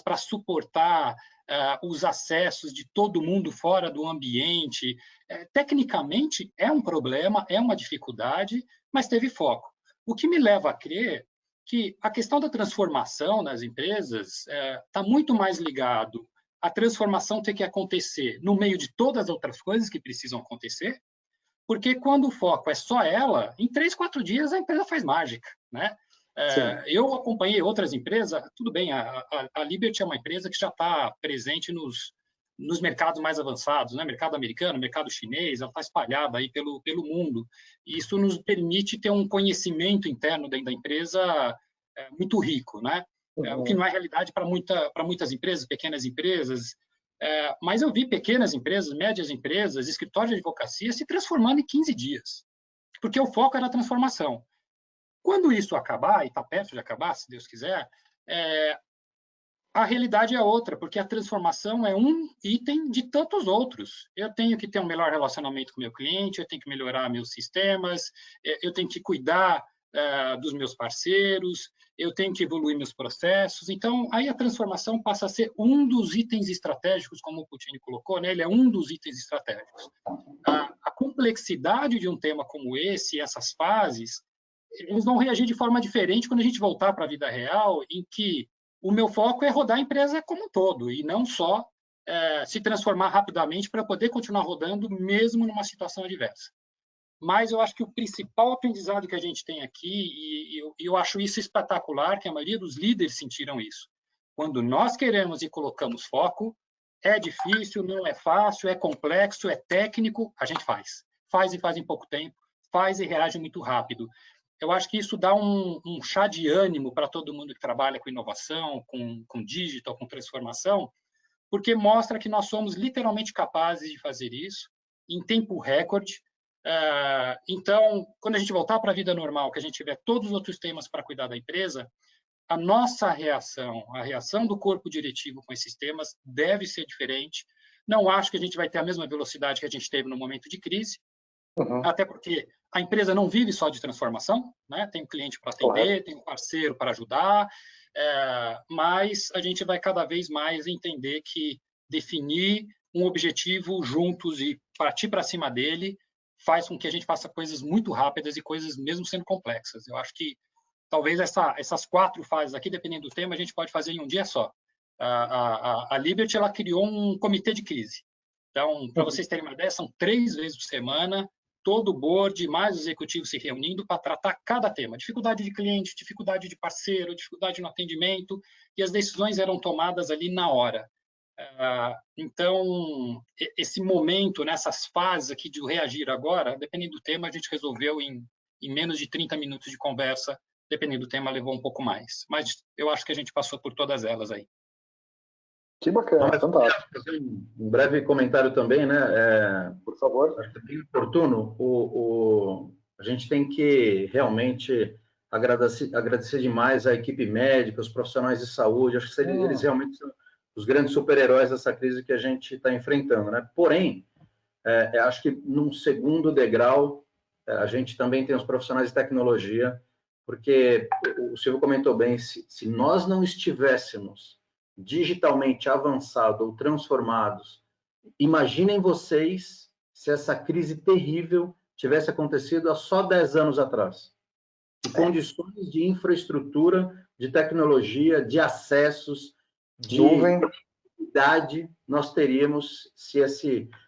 para suportar os acessos de todo mundo fora do ambiente. Tecnicamente, é um problema, é uma dificuldade, mas teve foco. O que me leva a crer que a questão da transformação nas empresas está muito mais ligado à transformação ter que acontecer no meio de todas as outras coisas que precisam acontecer, porque quando o foco é só ela, em 3, 4 dias a empresa faz mágica, né? Eu acompanhei outras empresas, tudo bem, a Liberty é uma empresa que já está presente nos mercados mais avançados, né? Mercado americano, mercado chinês, ela está espalhada aí pelo mundo. E isso nos permite ter um conhecimento interno dentro da empresa muito rico, né? O que não é realidade para muitas empresas, pequenas empresas. Mas eu vi pequenas empresas, médias empresas, escritórios de advocacia se transformando em 15 dias, porque o foco era a transformação. Quando isso acabar, e está perto de acabar, se Deus quiser, a realidade é outra, porque a transformação é um item de tantos outros. Eu tenho que ter um melhor relacionamento com o meu cliente, eu tenho que melhorar meus sistemas, eu tenho que cuidar dos meus parceiros, eu tenho que evoluir meus processos. Então, aí a transformação passa a ser um dos itens estratégicos, como o Puccini colocou, né? Ele é um dos itens estratégicos. A complexidade de um tema como esse, essas fases, eles vão reagir de forma diferente quando a gente voltar para a vida real, em que o meu foco é rodar a empresa como um todo, e não só se transformar rapidamente para poder continuar rodando, mesmo numa situação adversa. Mas eu acho que o principal aprendizado que a gente tem aqui, e eu acho isso espetacular, que a maioria dos líderes sentiram isso. Quando nós queremos e colocamos foco, é difícil, não é fácil, é complexo, é técnico, a gente faz. Faz e faz em pouco tempo, faz e reage muito rápido. Eu acho que isso dá um chá de ânimo para todo mundo que trabalha com inovação, com digital, com transformação, porque mostra que nós somos literalmente capazes de fazer isso em tempo recorde. Então, quando a gente voltar para a vida normal, que a gente tiver todos os outros temas para cuidar da empresa, a nossa reação, a reação do corpo diretivo com esses temas deve ser diferente. Não acho que a gente vai ter a mesma velocidade que a gente teve no momento de crise, até porque a empresa não vive só de transformação, né? Tem um cliente para atender, tem um parceiro para ajudar, mas a gente vai cada vez mais entender que definir um objetivo juntos e partir para cima dele faz com que a gente faça coisas muito rápidas e coisas mesmo sendo complexas. Eu acho que talvez essas 4 fases aqui, dependendo do tema, a gente pode fazer em um dia só. A Liberty ela criou um comitê de crise. Então, para vocês terem uma ideia, são 3 vezes por semana, todo o board, mais os executivos se reunindo para tratar cada tema. Dificuldade de cliente, dificuldade de parceiro, dificuldade no atendimento, e as decisões eram tomadas ali na hora. Então, esse momento, nessas fases aqui de reagir agora, dependendo do tema, a gente resolveu em menos de 30 minutos de conversa, dependendo do tema, levou um pouco mais. Mas eu acho que a gente passou por todas elas aí. Que bacana, fantástico. Fazer um breve comentário também, né? Por favor. Acho que é bem oportuno. A gente tem que realmente agradecer demais a equipe médica, os profissionais de saúde. Acho que eles realmente são os grandes super-heróis dessa crise que a gente está enfrentando, né? Porém, acho que num segundo degrau, a gente também tem os profissionais de tecnologia, porque o Silvio comentou bem, se nós não estivéssemos digitalmente avançados ou transformados, imaginem vocês se essa crise terrível tivesse acontecido há só 10 anos atrás. Que condições de infraestrutura, de tecnologia, de acessos, de idade nós teríamos se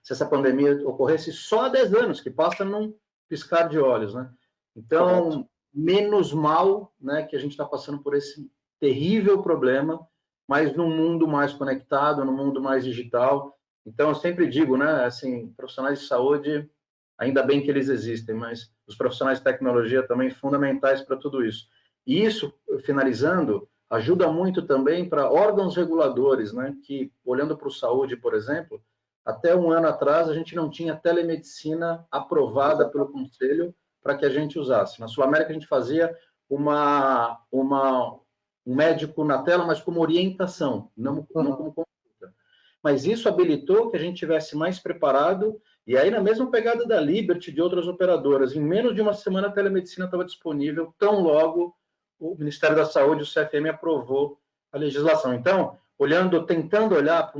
essa pandemia ocorresse só há 10 anos, que passa num piscar de olhos, né? Então, menos mal, né, que a gente está passando por esse terrível problema, mas num mundo mais conectado, num mundo mais digital. Então, eu sempre digo, né, assim, profissionais de saúde, ainda bem que eles existem, mas os profissionais de tecnologia também fundamentais para tudo isso. E isso, finalizando, ajuda muito também para órgãos reguladores, né, que, olhando para o saúde, por exemplo, até um ano atrás a gente não tinha telemedicina aprovada pelo Conselho para que a gente usasse. Na Sul-América a gente fazia um médico na tela, mas como orientação, não como consulta. Mas isso habilitou que a gente tivesse mais preparado, e aí na mesma pegada da Liberty, de outras operadoras, em menos de uma semana a telemedicina estava disponível, tão logo o Ministério da Saúde, o CFM, aprovou a legislação. Então, tentando olhar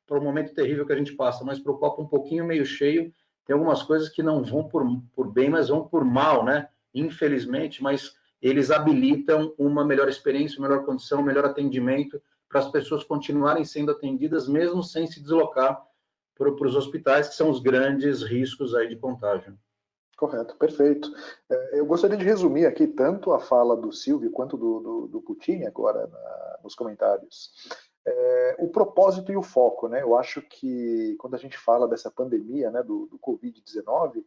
para o momento terrível que a gente passa, mas para o copo um pouquinho meio cheio, tem algumas coisas que não vão por bem, mas vão por mal, né? Infelizmente, mas eles habilitam uma melhor experiência, uma melhor condição, um melhor atendimento para as pessoas continuarem sendo atendidas, mesmo sem se deslocar para os hospitais, que são os grandes riscos aí de contágio. Correto, perfeito. Eu gostaria de resumir aqui tanto a fala do Silvio quanto do Putin agora nos comentários. O propósito e o foco, né? Eu acho que quando a gente fala dessa pandemia, né, do Covid-19,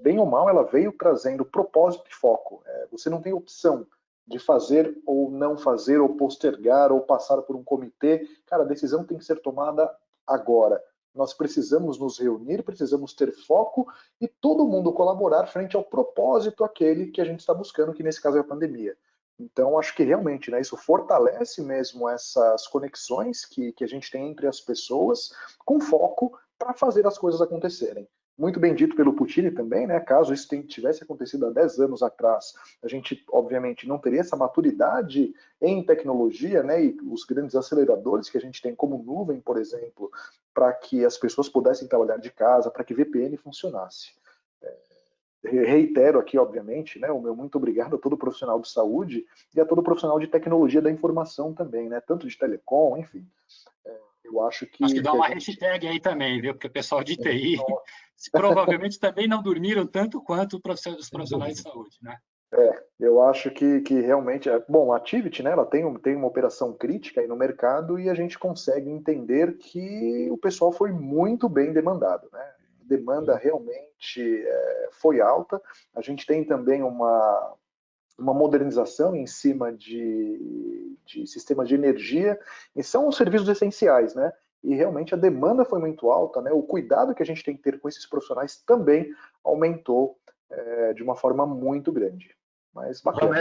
bem ou mal, ela veio trazendo propósito e foco. Você não tem opção de fazer ou não fazer, ou postergar, ou passar por um comitê. Cara, a decisão tem que ser tomada agora. Nós precisamos nos reunir, precisamos ter foco e todo mundo colaborar frente ao propósito aquele que a gente está buscando, que nesse caso é a pandemia. Então, acho que realmente, né, isso fortalece mesmo essas conexões que a gente tem entre as pessoas, com foco para fazer as coisas acontecerem. Muito bem dito pelo Putin também, né? Caso isso tivesse acontecido há 10 anos atrás, a gente, obviamente, não teria essa maturidade em tecnologia, né? E os grandes aceleradores que a gente tem como nuvem, por exemplo, para que as pessoas pudessem trabalhar de casa, para que VPN funcionasse. Reitero aqui, obviamente, né, o meu muito obrigado a todo profissional de saúde e a todo profissional de tecnologia da informação também, né? Tanto de telecom, enfim. Eu acho que dá uma a gente... hashtag aí também, viu? Porque o pessoal de TI provavelmente também não dormiram tanto quanto os profissionais de saúde, né? Eu acho que realmente... Bom, a Activity, né, ela tem uma operação crítica aí no mercado e a gente consegue entender que o pessoal foi muito bem demandado, né? A demanda realmente foi alta. A gente tem também uma modernização em cima de sistemas de energia, e são os serviços essenciais, né? E realmente a demanda foi muito alta, né? O cuidado que a gente tem que ter com esses profissionais também aumentou de uma forma muito grande. Mas bacana.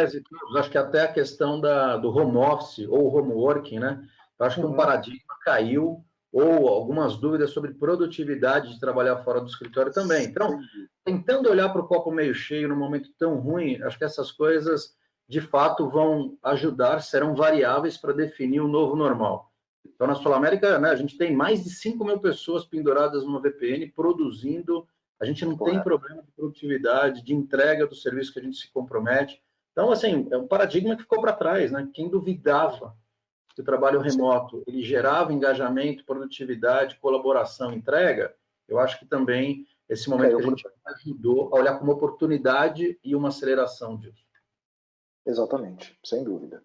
Acho que até a questão do home office ou home working, né? Eu acho que um paradigma caiu, ou algumas dúvidas sobre produtividade de trabalhar fora do escritório também. Então, tentando olhar para o copo meio cheio num momento tão ruim, acho que essas coisas, de fato, vão ajudar, serão variáveis para definir o novo normal. Então, na Sul América, né, a gente tem mais de 5 mil pessoas penduradas numa VPN, produzindo. A gente não tem problema de produtividade, de entrega do serviço que a gente se compromete. Então, assim, é um paradigma que ficou para trás, né? Quem duvidava que o trabalho remoto ele gerava engajamento, produtividade, colaboração, entrega, eu acho que também esse momento que a gente ajudou a olhar como oportunidade e uma aceleração disso. Exatamente, sem dúvida.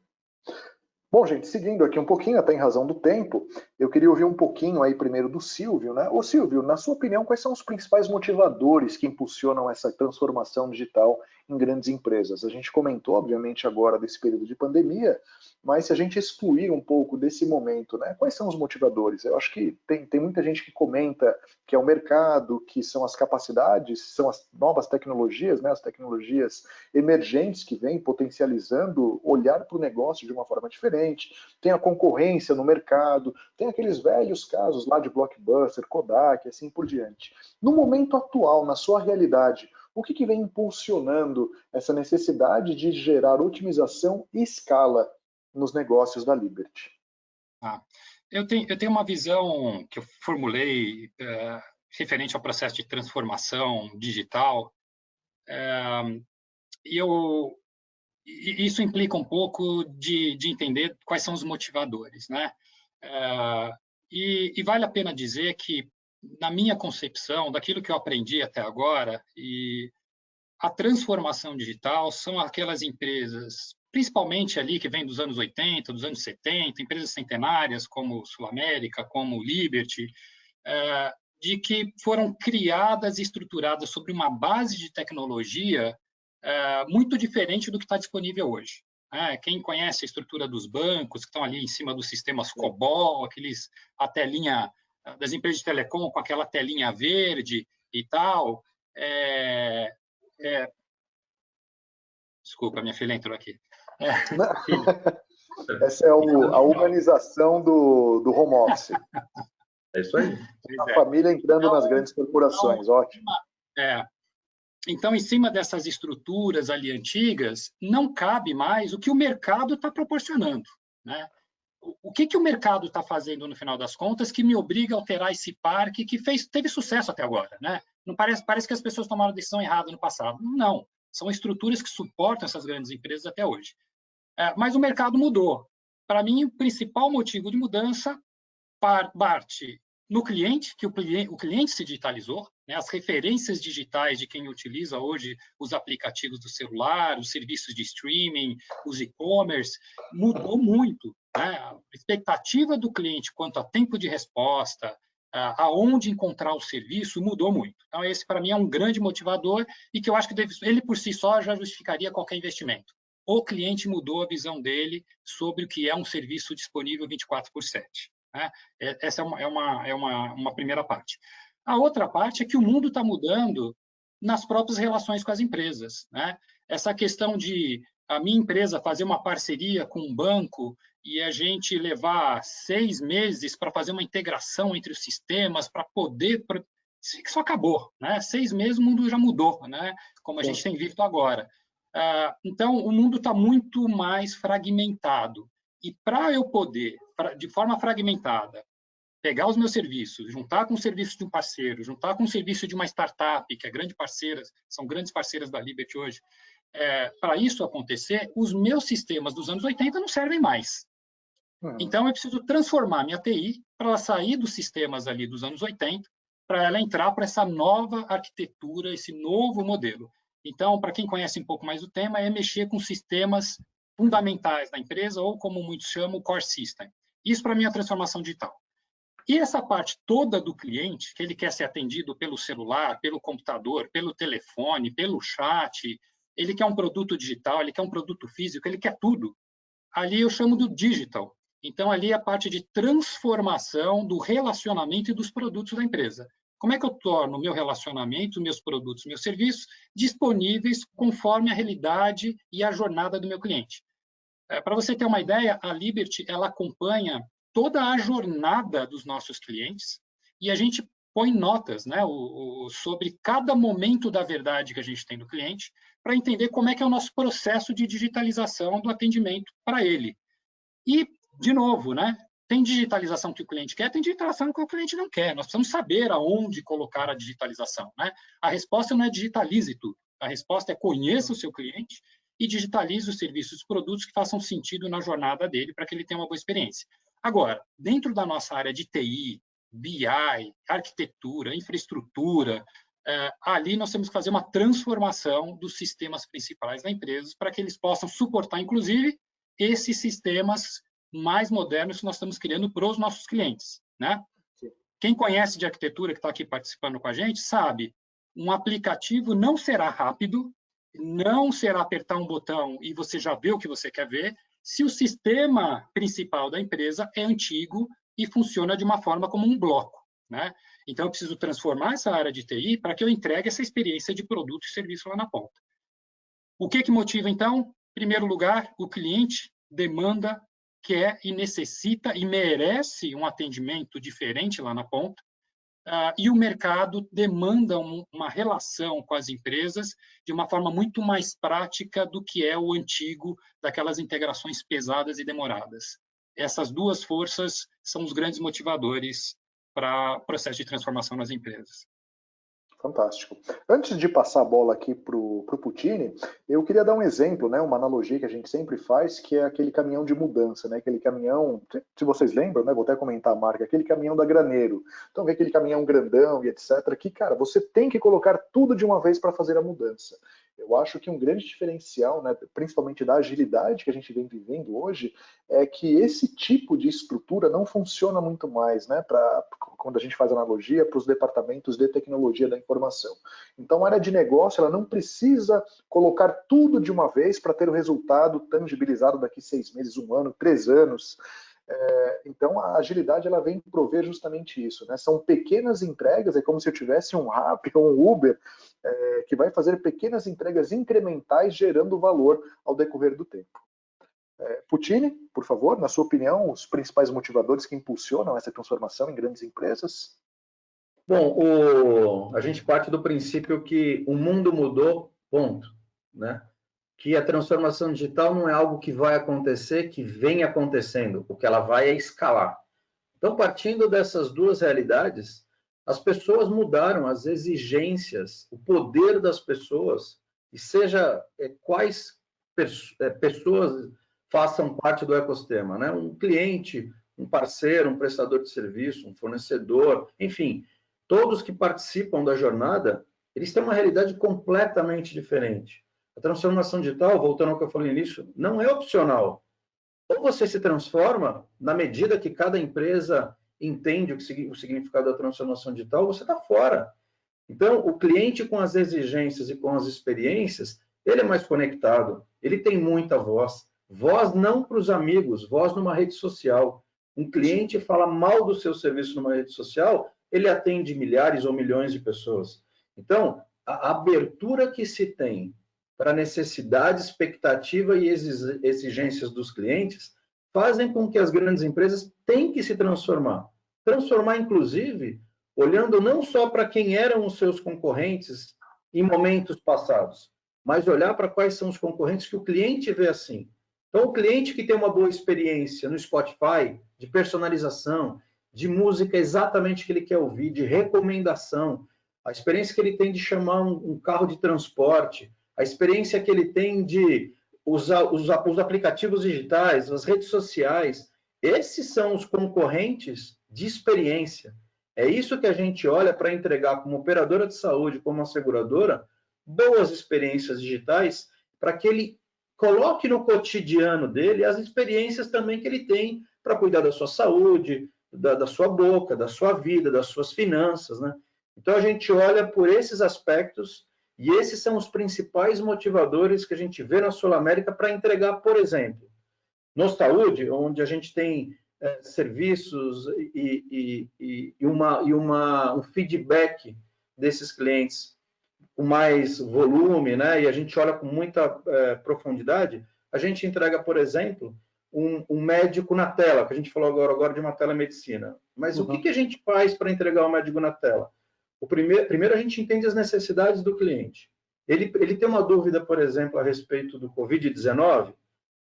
Bom, gente, seguindo aqui um pouquinho, até em razão do tempo, eu queria ouvir um pouquinho aí primeiro do Silvio, né? Ô Silvio, na sua opinião, quais são os principais motivadores que impulsionam essa transformação digital em grandes empresas? A gente comentou, obviamente, agora desse período de pandemia, mas se a gente excluir um pouco desse momento, né? Quais são os motivadores? Eu acho que tem muita gente que comenta que é o mercado, que são as capacidades, são as novas tecnologias, né? As tecnologias emergentes que vêm potencializando olhar para o negócio de uma forma diferente, tem a concorrência no mercado, tem aqueles velhos casos lá de Blockbuster, Kodak, assim por diante. No momento atual, na sua realidade, o que vem impulsionando essa necessidade de gerar otimização e escala nos negócios da Liberty? Eu tenho uma visão que eu formulei referente ao processo de transformação digital, e isso implica um pouco de entender quais são os motivadores, né? E vale a pena dizer que, na minha concepção, daquilo que eu aprendi até agora, a transformação digital são aquelas empresas, principalmente ali que vem dos anos 80, dos anos 70, empresas centenárias como Sul América, como Liberty, de que foram criadas e estruturadas sobre uma base de tecnologia muito diferente do que está disponível hoje. Quem conhece a estrutura dos bancos, que estão ali em cima dos sistemas COBOL, a telinha das empresas de telecom com aquela telinha verde e tal. Desculpa, minha filha entrou aqui. Essa é a humanização do home office. É isso aí. A família entrando nas grandes corporações, ótimo. Então, em cima dessas estruturas ali antigas, não cabe mais o que o mercado está proporcionando, né? o que o mercado está fazendo no final das contas que me obriga a alterar esse parque que teve sucesso até agora, né? Não parece que as pessoas tomaram a decisão errada no passado. Não, são estruturas que suportam essas grandes empresas até hoje. Mas o mercado mudou. Para mim, o principal motivo de mudança parte no cliente, que o cliente se digitalizou, né? As referências digitais de quem utiliza hoje os aplicativos do celular, os serviços de streaming, os e-commerce, mudou muito, né? A expectativa do cliente quanto a tempo de resposta, aonde encontrar o serviço, mudou muito. Então, esse, para mim, é um grande motivador e que eu acho que ele, por si só, já justificaria qualquer investimento. O cliente mudou a visão dele sobre o que é um serviço disponível 24/7. Né? Essa é uma primeira parte. A outra parte é que o mundo está mudando nas próprias relações com as empresas. Né? Essa questão de a minha empresa fazer uma parceria com um banco e a gente levar 6 meses para fazer uma integração entre os sistemas, para poder... Isso acabou. Né? 6 meses o mundo já mudou, né? Como a gente tem visto agora. Então, o mundo está muito mais fragmentado. E para eu poder, de forma fragmentada, pegar os meus serviços, juntar com o serviço de um parceiro, juntar com o serviço de uma startup, que é grande parceira, são grandes parceiras da Liberty hoje, para isso acontecer, os meus sistemas dos anos 80 não servem mais. Então, eu preciso transformar minha TI para ela sair dos sistemas ali dos anos 80, para ela entrar para essa nova arquitetura, esse novo modelo. Então, para quem conhece um pouco mais do tema, é mexer com sistemas fundamentais da empresa, ou como muitos chamam, core system. Isso, para mim, é a transformação digital. E essa parte toda do cliente, que ele quer ser atendido pelo celular, pelo computador, pelo telefone, pelo chat, ele quer um produto digital, ele quer um produto físico, ele quer tudo. Ali eu chamo do digital. Então, ali é a parte de transformação do relacionamento e dos produtos da empresa. Como é que eu torno o meu relacionamento, meus produtos, meus serviços disponíveis conforme a realidade e a jornada do meu cliente? Para você ter uma ideia, a Liberty ela acompanha toda a jornada dos nossos clientes e a gente põe notas, né, sobre cada momento da verdade que a gente tem do cliente para entender como é que é o nosso processo de digitalização do atendimento para ele. E, de novo, né, tem digitalização que o cliente quer, tem digitalização que o cliente não quer. Nós precisamos saber aonde colocar a digitalização. Né? A resposta não é digitalize tudo. A resposta é conheça o seu cliente e digitalize os serviços e produtos que façam sentido na jornada dele para que ele tenha uma boa experiência. Agora, dentro da nossa área de TI, BI, arquitetura, infraestrutura, ali nós temos que fazer uma transformação dos sistemas principais da empresa para que eles possam suportar, inclusive, esses sistemas mais modernos que nós estamos criando para os nossos clientes. Né? Quem conhece de arquitetura, que está aqui participando com a gente, sabe, um aplicativo não será rápido, não será apertar um botão e você já vê o que você quer ver, se o sistema principal da empresa é antigo e funciona de uma forma como um bloco. Né? Então, eu preciso transformar essa área de TI para que eu entregue essa experiência de produto e serviço lá na ponta. O que motiva, então? Em primeiro lugar, o cliente demanda, quer e necessita e merece um atendimento diferente lá na ponta, e o mercado demanda uma relação com as empresas de uma forma muito mais prática do que é o antigo, daquelas integrações pesadas e demoradas. Essas duas forças são os grandes motivadores para o processo de transformação nas empresas. Fantástico. Antes de passar a bola aqui para o Puccini, eu queria dar um exemplo, né, uma analogia que a gente sempre faz, que é aquele caminhão de mudança, né, aquele caminhão, se vocês lembram, né, vou até comentar a marca, aquele caminhão da Graneiro. Então, aquele caminhão grandão e etc, que, cara, você tem que colocar tudo de uma vez para fazer a mudança. Eu acho que um grande diferencial, né, principalmente da agilidade que a gente vem vivendo hoje, é que esse tipo de estrutura não funciona muito mais, né, quando a gente faz analogia para os departamentos de tecnologia da informação. Então, a área de negócio ela não precisa colocar tudo de uma vez para ter o resultado tangibilizado daqui 6 meses, 1 ano, 3 anos. Então, a agilidade ela vem prover justamente isso. Né? São pequenas entregas, é como se eu tivesse um Rappi ou um Uber, que vai fazer pequenas entregas incrementais, gerando valor ao decorrer do tempo. Puccini, por favor, na sua opinião, os principais motivadores que impulsionam essa transformação em grandes empresas? Bom, a gente parte do princípio que o mundo mudou, ponto. Né? que a transformação digital não é algo que vai acontecer, que vem acontecendo, o que ela vai é escalar. Então, partindo dessas duas realidades, as pessoas mudaram as exigências, o poder das pessoas, e seja quais pessoas façam parte do ecossistema, né? Um cliente, um parceiro, um prestador de serviço, um fornecedor, enfim, todos que participam da jornada, eles têm uma realidade completamente diferente. A transformação digital, voltando ao que eu falei no início, não é opcional. Ou você se transforma na medida que cada empresa entende o significado da transformação digital, você está fora. Então, o cliente com as exigências e com as experiências, ele é mais conectado, ele tem muita voz. Voz não para os amigos, voz numa rede social. Um cliente fala mal do seu serviço numa rede social, ele atende milhares ou milhões de pessoas. Então, a abertura que se tem para a necessidade, expectativa e exigências dos clientes fazem com que as grandes empresas tenham que se transformar. Transformar, inclusive, olhando não só para quem eram os seus concorrentes em momentos passados, mas olhar para quais são os concorrentes que o cliente vê assim. Então, o cliente que tem uma boa experiência no Spotify, de personalização, de música exatamente que ele quer ouvir, de recomendação, a experiência que ele tem de chamar um carro de transporte, a experiência que ele tem de usar os aplicativos digitais, as redes sociais, esses são os concorrentes de experiência. É isso que a gente olha para entregar como operadora de saúde, como asseguradora, boas experiências digitais para que ele coloque no cotidiano dele as experiências também que ele tem para cuidar da sua saúde, da sua boca, da sua vida, das suas finanças, né? Então a gente olha por esses aspectos e esses são os principais motivadores que a gente vê na Sul América para entregar, por exemplo, no saúde, onde a gente tem serviços e um feedback desses clientes com mais volume, né? E a gente olha com muita profundidade, a gente entrega, por exemplo, um médico na tela, que a gente falou agora de uma telemedicina. Mas o que a gente faz para entregar o médico na tela? Primeiro, a gente entende as necessidades do cliente. Ele tem uma dúvida, por exemplo, a respeito do Covid-19,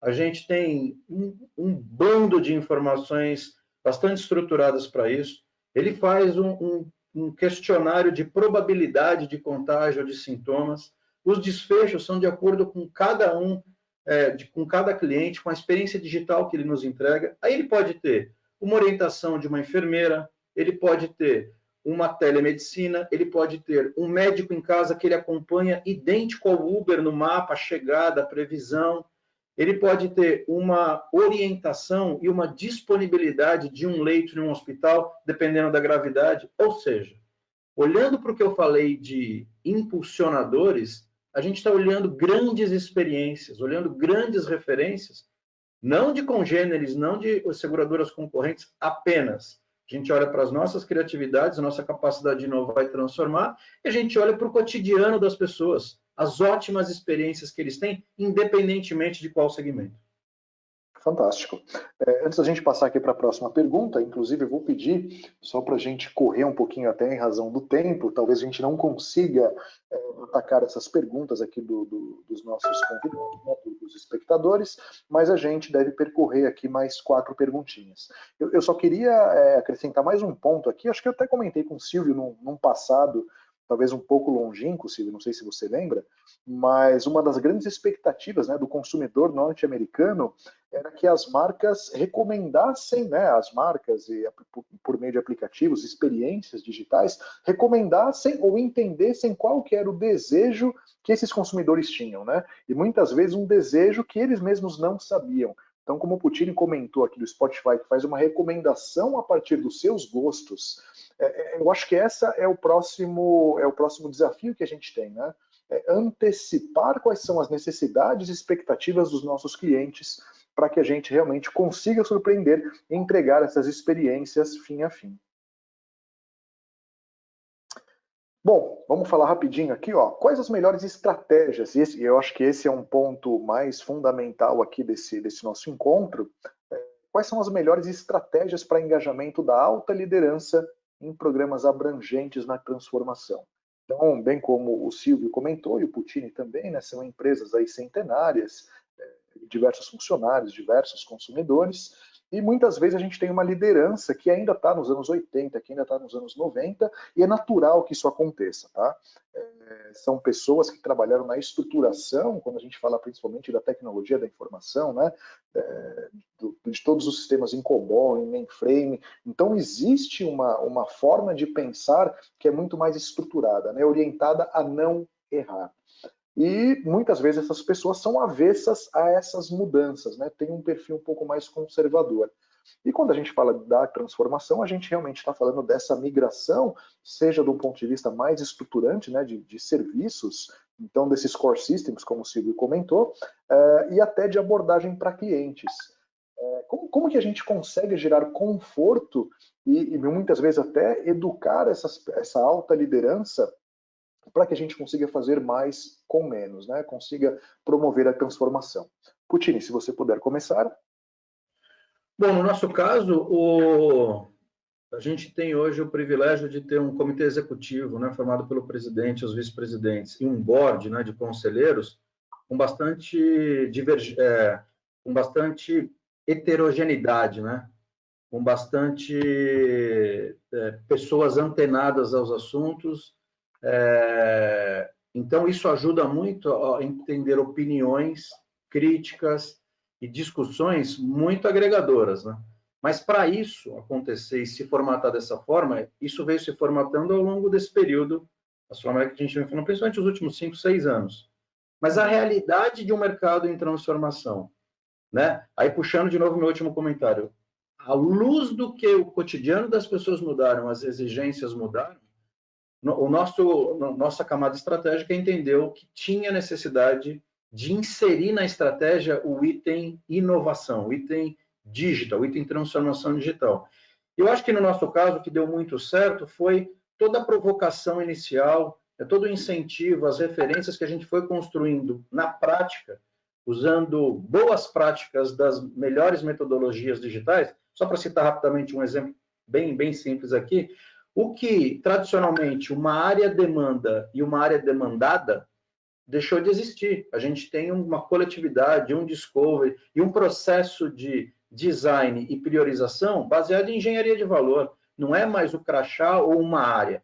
a gente tem um bando de informações bastante estruturadas para isso. Ele faz um questionário de probabilidade de contágio ou de sintomas. Os desfechos são de acordo com cada com cada cliente, com a experiência digital que ele nos entrega. Aí ele pode ter uma orientação de uma enfermeira, ele pode ter uma telemedicina, ele pode ter um médico em casa que ele acompanha idêntico ao Uber no mapa, a chegada, a previsão. Ele pode ter uma orientação e uma disponibilidade de um leito em um hospital, dependendo da gravidade. Ou seja, olhando para o que eu falei de impulsionadores, a gente está olhando grandes experiências, olhando grandes referências, não de congêneres, não de seguradoras concorrentes apenas. A gente olha para as nossas criatividades, a nossa capacidade de inovar e transformar, e a gente olha para o cotidiano das pessoas, as ótimas experiências que eles têm, independentemente de qual segmento. Fantástico. Antes da gente passar aqui para a próxima pergunta, inclusive eu vou pedir, só para a gente correr um pouquinho até em razão do tempo, talvez a gente não consiga atacar essas perguntas aqui dos nossos convidados, né, dos espectadores, mas a gente deve percorrer aqui mais 4 perguntinhas. Eu só queria acrescentar mais um ponto aqui, acho que eu até comentei com o Silvio num passado, talvez um pouco longínquo, Silvio, não sei se você lembra, mas uma das grandes expectativas, né, do consumidor norte-americano era que as marcas recomendassem, né, as marcas, por meio de aplicativos, experiências digitais, recomendassem ou entendessem qual que era o desejo que esses consumidores tinham, né? E muitas vezes um desejo que eles mesmos não sabiam. Então, como o Puccini comentou aqui do Spotify, que faz uma recomendação a partir dos seus gostos, eu acho que essa é o próximo desafio que a gente tem, né? Antecipar quais são as necessidades e expectativas dos nossos clientes para que a gente realmente consiga surpreender e entregar essas experiências fim a fim. Bom, vamos falar rapidinho aqui, ó. Quais as melhores estratégias? E eu acho que esse é um ponto mais fundamental aqui desse nosso encontro. Quais são as melhores estratégias para engajamento da alta liderança em programas abrangentes na transformação? Então, bem como o Silvio comentou, e o Puccini também, né, são empresas aí centenárias, diversos funcionários, diversos consumidores, e muitas vezes a gente tem uma liderança que ainda está nos anos 80, que ainda está nos anos 90, e é natural que isso aconteça, tá? São pessoas que trabalharam na estruturação, quando a gente fala principalmente da tecnologia da informação, né? De todos os sistemas em COBOL, em mainframe. Então, existe uma forma de pensar que é muito mais estruturada, né? Orientada a não errar. E muitas vezes essas pessoas são avessas a essas mudanças, né? Tem um perfil um pouco mais conservador. E quando a gente fala da transformação, a gente realmente está falando dessa migração, seja do ponto de vista mais estruturante, né, de serviços, então desses core systems, como o Silvio comentou, e até de abordagem para clientes. Como que a gente consegue gerar conforto e muitas vezes até educar essa alta liderança para que a gente consiga fazer mais com menos, né? Consiga promover a transformação. Puccini, se você puder começar. Bom, no nosso caso, a gente tem hoje o privilégio de ter um comitê executivo, né, formado pelo presidente, os vice-presidentes, e um board, né, de conselheiros com bastante com bastante heterogeneidade, né, com bastante pessoas antenadas aos assuntos. Então, isso ajuda muito a entender opiniões, críticas e discussões muito agregadoras, né? Mas para isso acontecer e se formatar dessa forma, isso veio se formatando ao longo desse período, a forma que a gente vem falando, principalmente os últimos 5, 6 anos. Mas a realidade de um mercado em transformação, né? Aí puxando de novo meu último comentário, à luz do que o cotidiano das pessoas mudaram, as exigências mudaram, nossa camada estratégica entendeu que tinha necessidade de inserir na estratégia o item inovação, o item digital, o item transformação digital. Eu acho que no nosso caso, o que deu muito certo foi toda a provocação inicial, todo o incentivo, as referências que a gente foi construindo na prática, usando boas práticas das melhores metodologias digitais. Só para citar rapidamente um exemplo bem simples aqui, o que, tradicionalmente, uma área demanda e uma área demandada, deixou de existir. A gente tem uma coletividade, um discovery e um processo de design e priorização baseado em engenharia de valor. Não é mais o crachá ou uma área.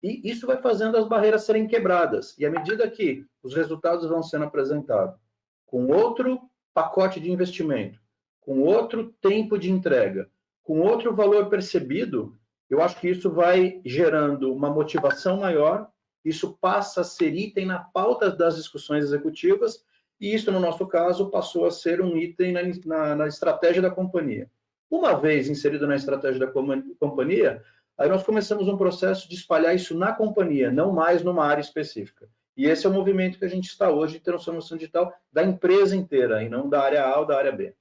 E isso vai fazendo as barreiras serem quebradas. E à medida que os resultados vão sendo apresentados com outro pacote de investimento, com outro tempo de entrega, com outro valor percebido, eu acho que isso vai gerando uma motivação maior, isso passa a ser item na pauta das discussões executivas, e isso, no nosso caso, passou a ser um item na estratégia da companhia. Uma vez inserido na estratégia da companhia, aí nós começamos um processo de espalhar isso na companhia, não mais numa área específica. E esse é o movimento que a gente está hoje de transformação digital da empresa inteira, e não da área A ou da área B.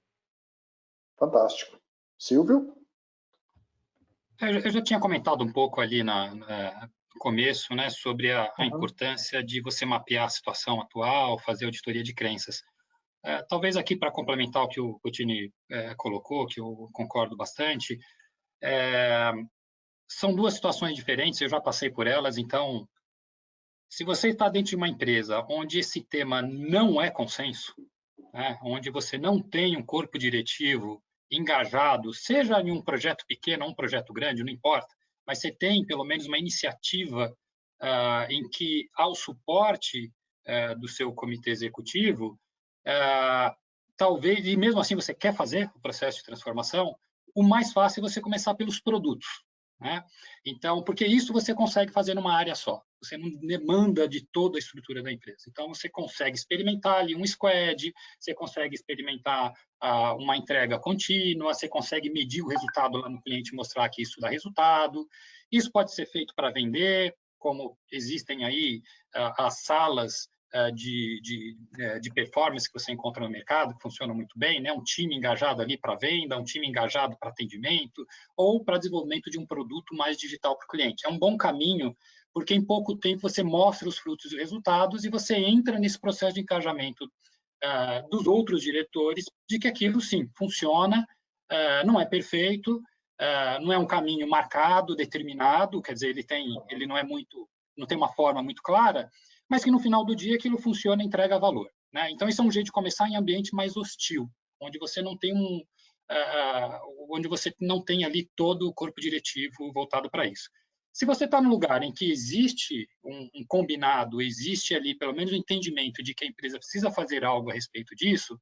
Fantástico. Silvio? Eu já tinha comentado um pouco ali no começo, né, sobre a importância de você mapear a situação atual, fazer auditoria de crenças. Talvez aqui, para complementar o que o Puccini colocou, que eu concordo bastante, são duas situações diferentes, eu já passei por elas, então, se você está dentro de uma empresa onde esse tema não é consenso, né, onde você não tem um corpo diretivo engajado, seja em um projeto pequeno ou um projeto grande, não importa, mas você tem pelo menos uma iniciativa em que há o suporte do seu comitê executivo, talvez, e mesmo assim você quer fazer o processo de transformação, o mais fácil é você começar pelos produtos. Né? Então, porque isso você consegue fazer numa área só. Você não demanda de toda a estrutura da empresa. Então, você consegue experimentar ali um squad, você consegue experimentar uma entrega contínua, você consegue medir o resultado lá no cliente e mostrar que isso dá resultado. Isso pode ser feito para vender, como existem aí as salas de performance que você encontra no mercado, que funcionam muito bem, né? Um time engajado ali para venda, um time engajado para atendimento, ou para desenvolvimento de um produto mais digital para o cliente. É um bom caminho, porque em pouco tempo você mostra os frutos e resultados e você entra nesse processo de engajamento dos outros diretores de que aquilo, sim, funciona, não é perfeito, não é um caminho marcado, determinado, quer dizer, ele não é muito não tem uma forma muito clara, mas que no final do dia aquilo funciona e entrega valor, né? Então, isso é um jeito de começar em ambiente mais hostil, onde você não tem onde você não tem ali todo o corpo diretivo voltado para isso. Se você está num lugar em que existe um combinado, existe ali pelo menos o entendimento de que a empresa precisa fazer algo a respeito disso,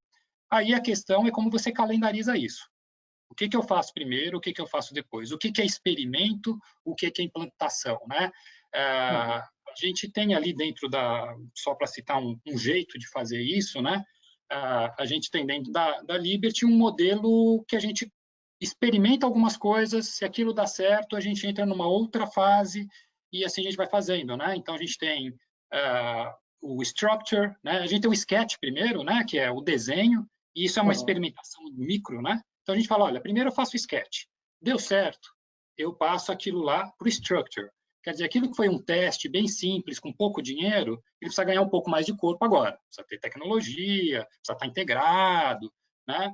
aí a questão é como você calendariza isso. O que eu faço primeiro, o que eu faço depois? O que é experimento, o que é implantação, né? A gente tem ali dentro só para citar um jeito de fazer isso, né? A gente tem dentro da Liberty um modelo que a gente experimenta algumas coisas, se aquilo dá certo, a gente entra numa outra fase e assim a gente vai fazendo, né? Então a gente tem o structure, né? A gente tem o sketch primeiro, né? Que é o desenho, e isso é uma experimentação micro, né? Então a gente fala, olha, primeiro eu faço o sketch, deu certo, eu passo aquilo lá para o structure. Quer dizer, aquilo que foi um teste bem simples, com pouco dinheiro, ele precisa ganhar um pouco mais de corpo agora. Precisa ter tecnologia, precisa estar integrado, né?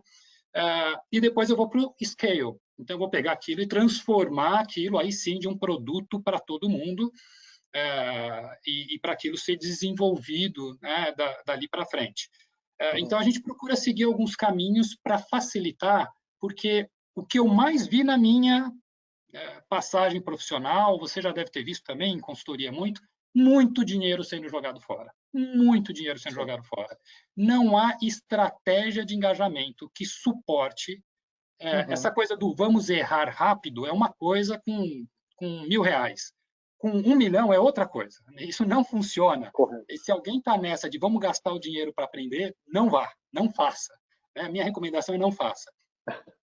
E depois eu vou para o scale. Então, eu vou pegar aquilo e transformar aquilo, aí sim, de um produto para todo mundo, e para aquilo ser desenvolvido, né, dali para frente. Então, a gente procura seguir alguns caminhos para facilitar, porque o que eu mais vi na minha passagem profissional, você já deve ter visto também, em consultoria muito dinheiro sendo jogado fora. Muito dinheiro sendo jogado fora. Não há estratégia de engajamento que suporte essa coisa do vamos errar rápido é uma coisa com R$ 1.000. Com 1 milhão é outra coisa. Isso não funciona. Correto. E se alguém está nessa de vamos gastar o dinheiro para aprender, não vá, não faça. A minha recomendação é não faça.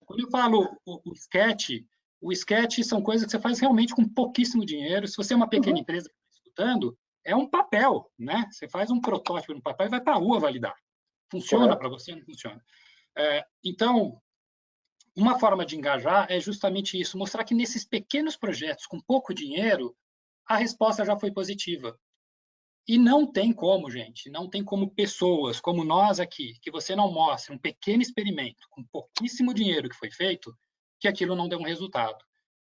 Quando eu falo o sketch são coisas que você faz realmente com pouquíssimo dinheiro. Se você é uma pequena empresa que está escutando, é um papel, né? Você faz um protótipo no papel e vai para a rua validar. Funciona para você? Não funciona. Então, uma forma de engajar é justamente isso, mostrar que nesses pequenos projetos com pouco dinheiro, a resposta já foi positiva. E não tem como, gente, não tem como pessoas como nós aqui, que você não mostre um pequeno experimento com pouquíssimo dinheiro que foi feito, que aquilo não deu um resultado.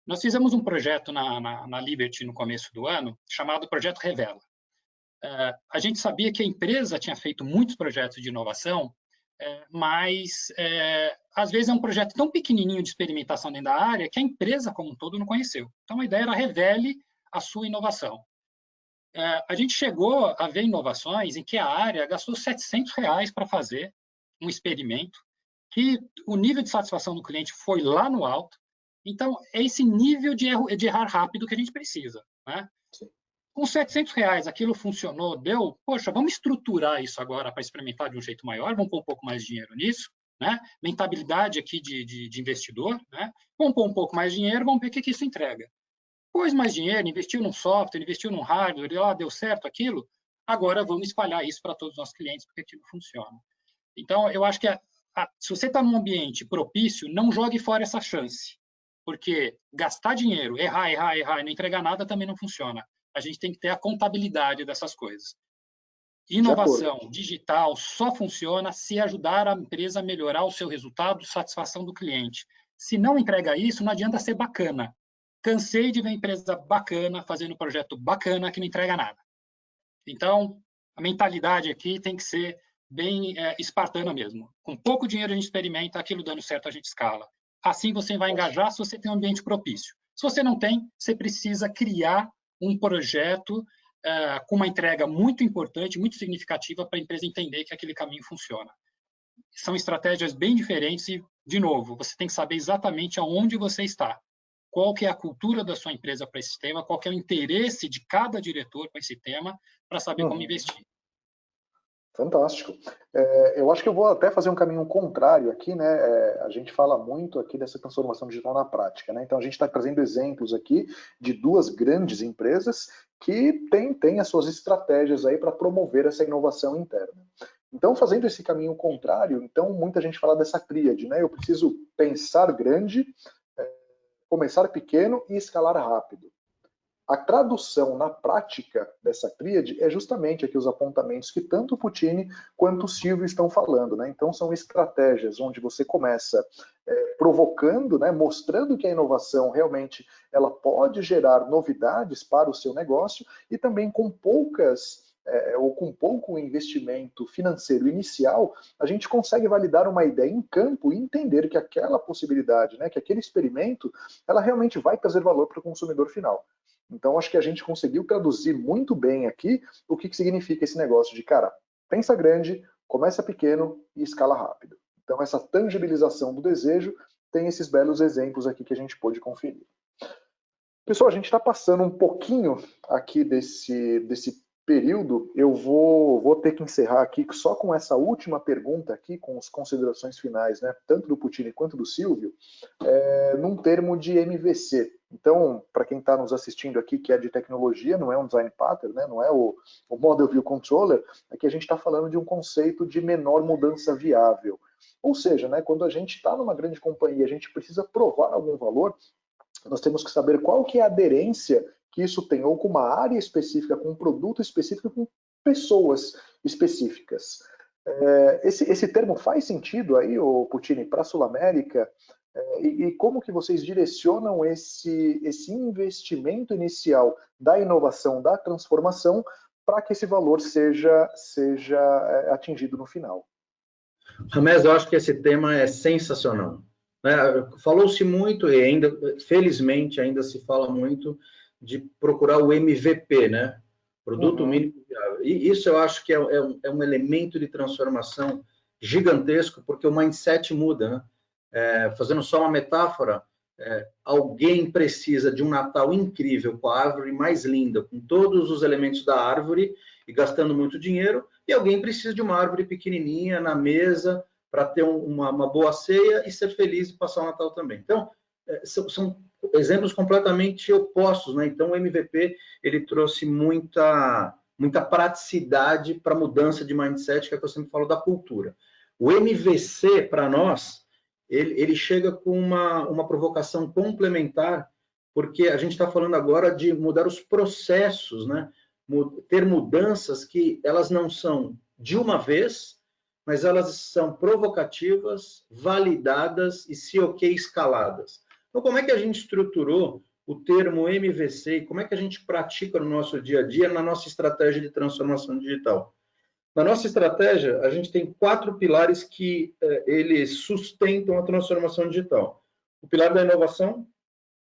Nós fizemos um projeto na Liberty no começo do ano, chamado Projeto Revela. A gente sabia que a empresa tinha feito muitos projetos de inovação, mas às vezes é um projeto tão pequenininho de experimentação dentro da área que a empresa como um todo não conheceu. Então a ideia era revele a sua inovação. A gente chegou a ver inovações em que a área gastou R$ 700 para fazer um experimento, que o nível de satisfação do cliente foi lá no alto. Então, é esse nível de errar rápido que a gente precisa, né? Com R$ 700, aquilo funcionou, deu, poxa, vamos estruturar isso agora para experimentar de um jeito maior, vamos pôr um pouco mais de dinheiro nisso, né? Rentabilidade aqui de investidor, né? Vamos pôr um pouco mais de dinheiro, vamos ver o que isso entrega. Pôs mais dinheiro, investiu num software, investiu num hardware, deu certo aquilo, agora vamos espalhar isso para todos os nossos clientes, porque aquilo funciona. Então, eu acho que se você está num ambiente propício, não jogue fora essa chance, porque gastar dinheiro, errar e não entregar nada também não funciona. A gente tem que ter a contabilidade dessas coisas. Inovação digital só funciona se ajudar a empresa a melhorar o seu resultado, satisfação do cliente. Se não entrega isso, não adianta ser bacana. Cansei de ver empresa bacana fazendo projeto bacana que não entrega nada. Então, a mentalidade aqui tem que ser bem espartana mesmo. Com pouco dinheiro a gente experimenta, aquilo dando certo a gente escala. Assim você vai engajar se você tem um ambiente propício. Se você não tem, você precisa criar um projeto com uma entrega muito importante, muito significativa para a empresa entender que aquele caminho funciona. São estratégias bem diferentes e, de novo, você tem que saber exatamente aonde você está. Qual que é a cultura da sua empresa para esse tema, qual que é o interesse de cada diretor para esse tema, para saber como investir. Fantástico. Eu acho que eu vou até fazer um caminho contrário aqui, né? A gente fala muito aqui dessa transformação digital na prática, né? Então a gente está trazendo exemplos aqui de duas grandes empresas que têm as suas estratégias aí para promover essa inovação interna. Então, fazendo esse caminho contrário, então muita gente fala dessa tríade, né? Eu preciso pensar grande, começar pequeno e escalar rápido. A tradução na prática dessa tríade é justamente aqui os apontamentos que tanto o Puccini quanto o Silvio estão falando, né? Então são estratégias onde você começa provocando, né, mostrando que a inovação realmente ela pode gerar novidades para o seu negócio e também com ou com pouco investimento financeiro inicial, a gente consegue validar uma ideia em campo e entender que aquela possibilidade, né, que aquele experimento, ela realmente vai trazer valor para o consumidor final. Então, acho que a gente conseguiu traduzir muito bem aqui o que significa esse negócio de, cara, pensa grande, começa pequeno e escala rápido. Então, essa tangibilização do desejo tem esses belos exemplos aqui que a gente pôde conferir. Pessoal, a gente está passando um pouquinho aqui desse período. Eu vou ter que encerrar aqui só com essa última pergunta aqui, com as considerações finais, né, tanto do Puccini quanto do Silvio, num termo de MVC. Então, para quem está nos assistindo aqui, que é de tecnologia, não é um design pattern, né, não é o Model View Controller, aqui a gente está falando de um conceito de menor mudança viável. Ou seja, né, quando a gente está numa grande companhia, a gente precisa provar algum valor, nós temos que saber qual que é a aderência que isso tem, ou com uma área específica, com um produto específico, com pessoas específicas. Esse termo faz sentido aí, Puccini, para a Sul-América? E como que vocês direcionam esse investimento inicial da inovação, da transformação, para que esse valor seja atingido no final? Ramés, eu acho que esse tema é sensacional. Falou-se muito, e ainda, felizmente, ainda se fala muito de procurar o MVP, né? Produto mínimo viável. E isso eu acho que é um elemento de transformação gigantesco, porque o mindset muda, né? Fazendo só uma metáfora, alguém precisa de um Natal incrível, com a árvore mais linda, com todos os elementos da árvore, e gastando muito dinheiro, e alguém precisa de uma árvore pequenininha na mesa, para ter uma boa ceia e ser feliz e passar o Natal também. Então, são exemplos completamente opostos, né? Então, o MVP, ele trouxe muita praticidade para a mudança de mindset, que é o que eu sempre falo da cultura. O MVC, para nós, ele chega com uma provocação complementar, porque a gente está falando agora de mudar os processos, né? Ter mudanças que elas não são de uma vez, mas elas são provocativas, validadas e, se ok, escaladas. Então, como é que a gente estruturou o termo MVC e como é que a gente pratica no nosso dia a dia, na nossa estratégia de transformação digital? Na nossa estratégia, a gente tem 4 pilares que eles sustentam a transformação digital. O pilar da inovação,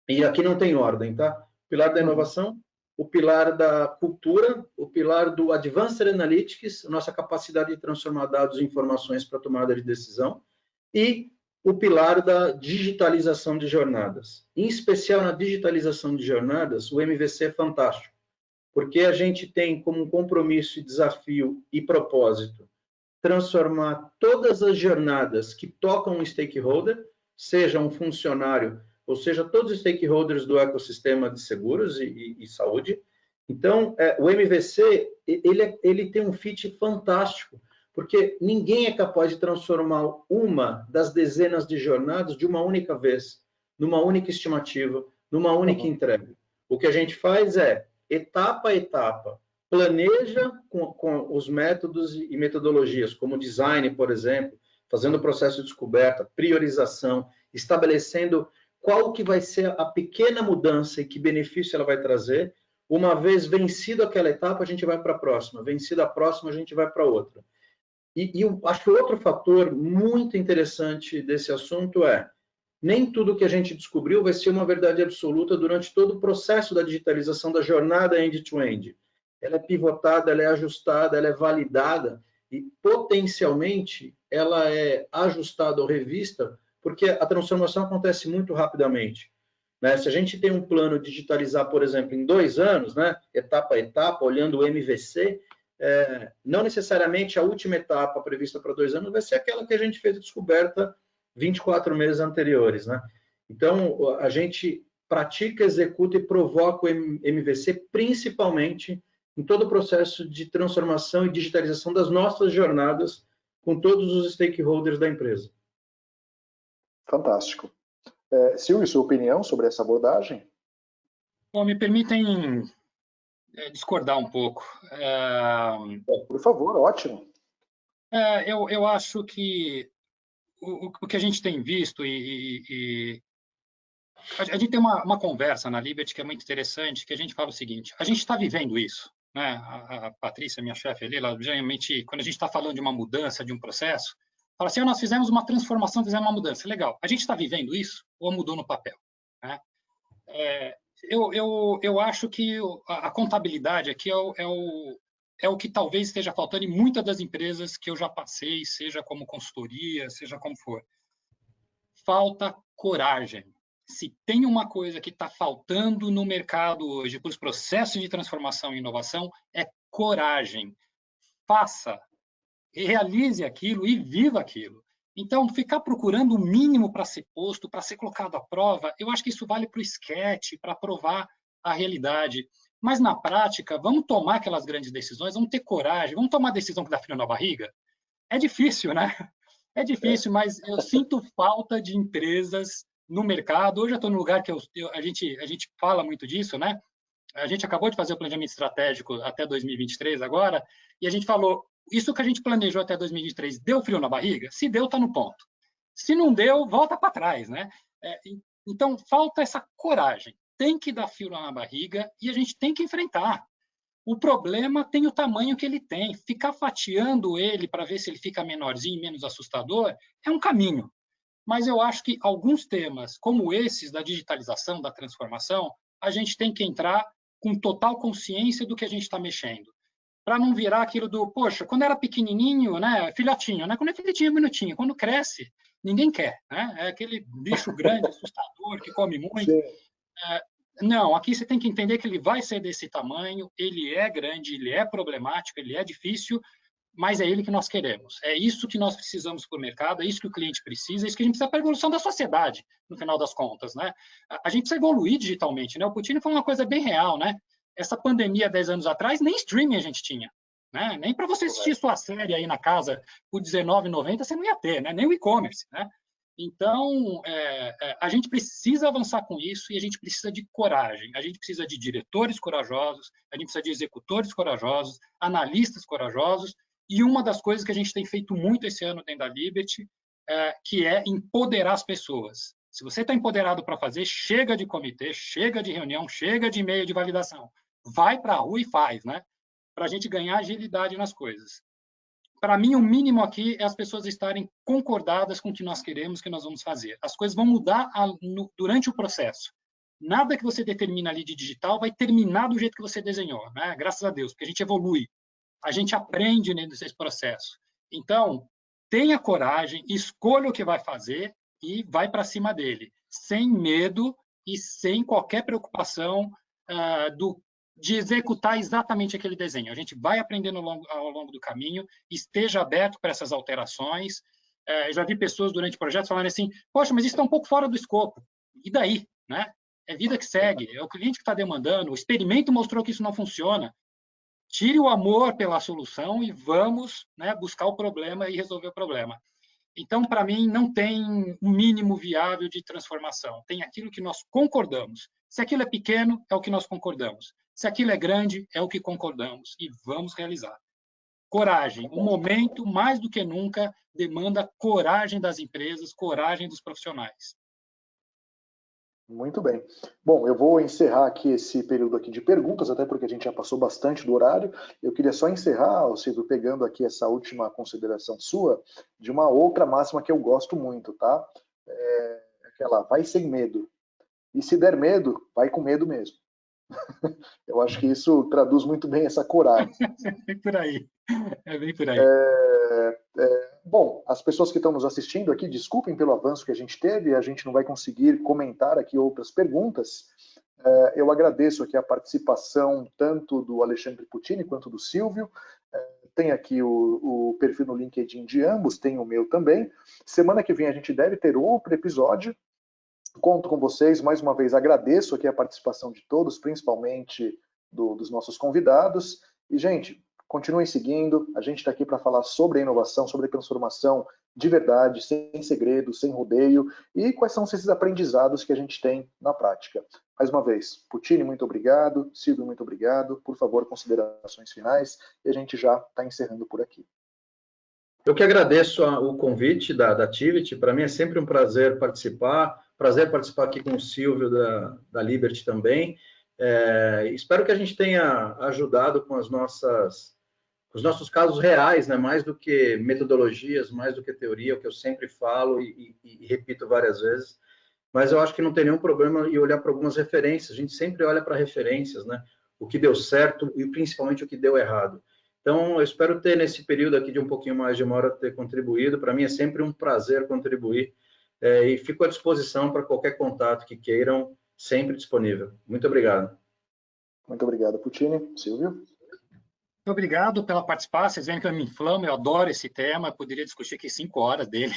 e aqui não tem ordem, tá? O pilar da inovação, o pilar da cultura, o pilar do Advanced Analytics, nossa capacidade de transformar dados em informações para tomada de decisão, e o pilar da digitalização de jornadas. Em especial na digitalização de jornadas, o MVC é fantástico, porque a gente tem como compromisso, desafio e propósito transformar todas as jornadas que tocam um stakeholder, seja um funcionário, ou seja, todos os stakeholders do ecossistema de seguros e saúde. Então, o MVC, ele tem um fit fantástico, porque ninguém é capaz de transformar uma das dezenas de jornadas de uma única vez, numa única estimativa, numa única entrega. O que a gente faz é, etapa a etapa, planeja com os métodos e metodologias, como design, por exemplo, fazendo o processo de descoberta, priorização, estabelecendo qual que vai ser a pequena mudança e que benefício ela vai trazer. Uma vez vencido aquela etapa, a gente vai para a próxima. Vencida a próxima, a gente vai para outra. E eu acho que outro fator muito interessante desse assunto é nem tudo que a gente descobriu vai ser uma verdade absoluta durante todo o processo da digitalização da jornada end-to-end. Ela é pivotada, ela é ajustada, ela é validada e, potencialmente, ela é ajustada ou revista porque a transformação acontece muito rapidamente. Né? Se a gente tem um plano de digitalizar, por exemplo, em 2 anos, né, etapa a etapa, olhando o MVC, não necessariamente a última etapa prevista para 2 anos vai ser aquela que a gente fez a descoberta 24 meses anteriores, né? Então, a gente pratica, executa e provoca o MVC, principalmente em todo o processo de transformação e digitalização das nossas jornadas com todos os stakeholders da empresa. Fantástico. Silvio, sua opinião sobre essa abordagem? Bom, me permitem discordar um pouco. Por favor, ótimo. Eu acho que o que a gente tem visto a gente tem uma conversa na Liberty que é muito interessante, que a gente fala o seguinte: a gente está vivendo isso, né? A Patrícia, minha chefe ali, ela geralmente, quando a gente está falando de uma mudança, de um processo, fala assim: nós fizemos uma transformação, fizemos uma mudança. Legal. A gente está vivendo isso ou mudou no papel? Né? Eu acho que a contabilidade aqui é o que talvez esteja faltando em muitas das empresas que eu já passei, seja como consultoria, seja como for. Falta coragem. Se tem uma coisa que está faltando no mercado hoje para os processos de transformação e inovação, é coragem. Faça, realize aquilo e viva aquilo. Então, ficar procurando o mínimo para ser posto, para ser colocado à prova, eu acho que isso vale para o sketch, para provar a realidade. Mas, na prática, vamos tomar aquelas grandes decisões, vamos ter coragem, vamos tomar a decisão que dá frio na barriga? É difícil, né? É difícil, mas eu sinto falta de empresas no mercado. Hoje eu estou no lugar que a gente fala muito disso, né? A gente acabou de fazer o planejamento estratégico até 2023 agora, e a gente falou, isso que a gente planejou até 2023, deu frio na barriga? Se deu, está no ponto. Se não deu, volta para trás, né? Então, falta essa coragem. Tem que dar frio na barriga e a gente tem que enfrentar. O problema tem o tamanho que ele tem. Ficar fatiando ele para ver se ele fica menorzinho, menos assustador, é um caminho. Mas eu acho que alguns temas, como esses da digitalização, da transformação, a gente tem que entrar com total consciência do que a gente está mexendo. Para não virar aquilo do, poxa, quando era pequenininho, né, filhotinho, né? Quando é filhotinho, minutinho. Quando cresce, ninguém quer, né? É aquele bicho grande, assustador, que come muito. Sim. Não, aqui você tem que entender que ele vai ser desse tamanho, ele é grande, ele é problemático, ele é difícil, mas é ele que nós queremos. É isso que nós precisamos para o mercado, é isso que o cliente precisa, é isso que a gente precisa para a evolução da sociedade, no final das contas, né? A gente precisa evoluir digitalmente, né? O Putin falou uma coisa bem real, né? Essa pandemia, 10 anos atrás, nem streaming a gente tinha, né? Nem para você assistir sua série aí na casa por R$19,90 você não ia ter, né? Nem o e-commerce, né? Então, a gente precisa avançar com isso e a gente precisa de coragem. A gente precisa de diretores corajosos, a gente precisa de executores corajosos, analistas corajosos. E uma das coisas que a gente tem feito muito esse ano dentro da Liberty, que é empoderar as pessoas. Se você está empoderado para fazer, chega de comitê, chega de reunião, chega de e-mail de validação. Vai para a rua e faz, né? Para a gente ganhar agilidade nas coisas. Para mim, o mínimo aqui é as pessoas estarem concordadas com o que nós queremos, que nós vamos fazer. As coisas vão mudar durante o processo. Nada que você determina ali de digital vai terminar do jeito que você desenhou, né? Graças a Deus, porque a gente evolui, a gente aprende nesse processo. Então, tenha coragem, escolha o que vai fazer e vai para cima dele, sem medo e sem qualquer preocupação de executar exatamente aquele desenho. A gente vai aprendendo ao longo do caminho, esteja aberto para essas alterações. Eu já vi pessoas durante o projeto falando assim, poxa, mas isso está um pouco fora do escopo. E daí? Né? É vida que segue, é o cliente que está demandando, o experimento mostrou que isso não funciona. Tire o amor pela solução e vamos, né, buscar o problema e resolver o problema. Então, para mim, não tem um mínimo viável de transformação. Tem aquilo que nós concordamos. Se aquilo é pequeno, é o que nós concordamos. Se aquilo é grande, é o que concordamos. E vamos realizar. Coragem. O momento, mais do que nunca, demanda coragem das empresas, coragem dos profissionais. Muito bem. Bom, eu vou encerrar aqui esse período aqui de perguntas, até porque a gente já passou bastante do horário. Eu queria só encerrar, Silvio, pegando aqui essa última consideração sua, de uma outra máxima que eu gosto muito, tá? Aquela, vai sem medo. E se der medo, vai com medo mesmo. Eu acho que isso traduz muito bem essa coragem. É bem por aí. É bem por aí. Bom, as pessoas que estão nos assistindo aqui, desculpem pelo avanço que a gente teve, a gente não vai conseguir comentar aqui outras perguntas. Eu agradeço aqui a participação tanto do Alexandre Puccini quanto do Silvio. Tem aqui o perfil no LinkedIn de ambos, tem o meu também. Semana que vem a gente deve ter outro episódio. Conto com vocês, mais uma vez agradeço aqui a participação de todos, principalmente dos nossos convidados. E, gente, continuem seguindo, a gente está aqui para falar sobre a inovação, sobre a transformação de verdade, sem segredo, sem rodeio, e quais são esses aprendizados que a gente tem na prática. Mais uma vez, Puccini, muito obrigado. Silvio, muito obrigado. Por favor, considerações finais. E a gente já está encerrando por aqui. Eu que agradeço o convite da Tivit. Para mim é sempre um prazer participar aqui com o Silvio da Liberty também. Espero que a gente tenha ajudado com os nossos casos reais, né? Mais do que metodologias, mais do que teoria, o que eu sempre falo e repito várias vezes. Mas eu acho que não tem nenhum problema em olhar para algumas referências. A gente sempre olha para referências, né? O que deu certo e principalmente o que deu errado. Então, eu espero ter, nesse período aqui de um pouquinho mais de uma hora, ter contribuído. Para mim é sempre um prazer contribuir. E fico à disposição para qualquer contato que queiram, sempre disponível. Muito obrigado. Muito obrigado, Puccini. Silvio? Muito obrigado pela participação. Vocês veem que eu me inflamo, eu adoro esse tema. Eu poderia discutir aqui 5 horas dele.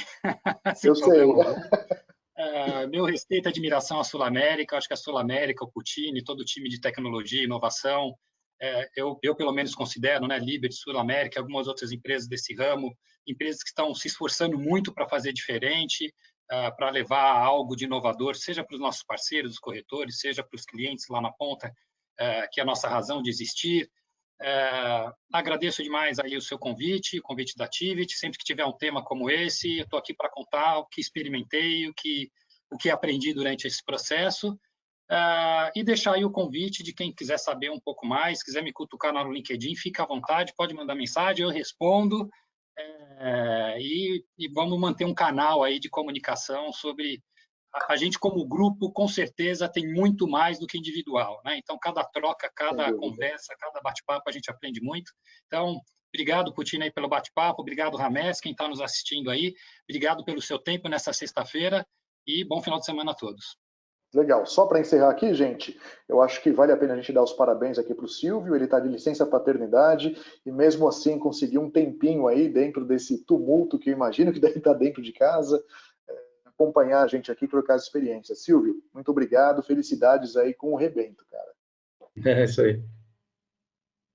Sem problema algum. Meu respeito e admiração à Sul América. Acho que a Sul América, o Puccini, todo o time de tecnologia e inovação, eu pelo menos considero, né, Liberty, Sul América, algumas outras empresas desse ramo, empresas que estão se esforçando muito para fazer diferente, para levar algo de inovador, seja para os nossos parceiros, os corretores, seja para os clientes lá na ponta, que é a nossa razão de existir. Agradeço demais aí o seu convite, o convite da Tivit. Sempre que tiver um tema como esse, eu estou aqui para contar o que experimentei, o que aprendi durante esse processo, e deixar aí o convite de quem quiser saber um pouco mais, quiser me cutucar no LinkedIn, fica à vontade, pode mandar mensagem, eu respondo, e vamos manter um canal aí de comunicação sobre... A gente, como grupo, com certeza, tem muito mais do que individual, né? Então, cada troca, cada conversa, cada bate-papo, a gente aprende muito. Então, obrigado, Puccini, aí pelo bate-papo. Obrigado, Ramés, quem está nos assistindo aí. Obrigado pelo seu tempo nessa sexta-feira e bom final de semana a todos. Legal. Só para encerrar aqui, gente, eu acho que vale a pena a gente dar os parabéns aqui para o Silvio. Ele está de licença paternidade e mesmo assim conseguiu um tempinho aí dentro desse tumulto que eu imagino que deve estar dentro de casa, acompanhar a gente aqui e trocar as experiências. Silvio, muito obrigado. Felicidades aí com o rebento, cara. É isso aí.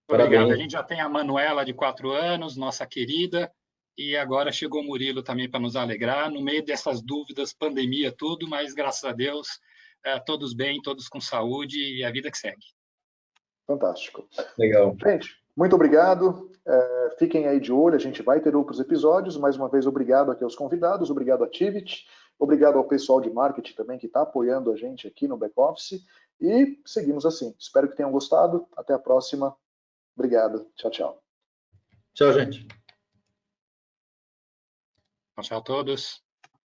Obrigado. Parabéns. A gente já tem a Manuela, de 4 anos, nossa querida, e agora chegou o Murilo também para nos alegrar, no meio dessas dúvidas, pandemia, tudo, mas graças a Deus, todos bem, todos com saúde e a vida que segue. Fantástico. Legal. Gente, muito obrigado. Fiquem aí de olho, a gente vai ter outros episódios. Mais uma vez, obrigado aqui aos convidados, obrigado a Tivit, obrigado ao pessoal de marketing também que está apoiando a gente aqui no back-office. E seguimos assim. Espero que tenham gostado. Até a próxima. Obrigado. Tchau, tchau. Tchau, gente. Tchau a todos.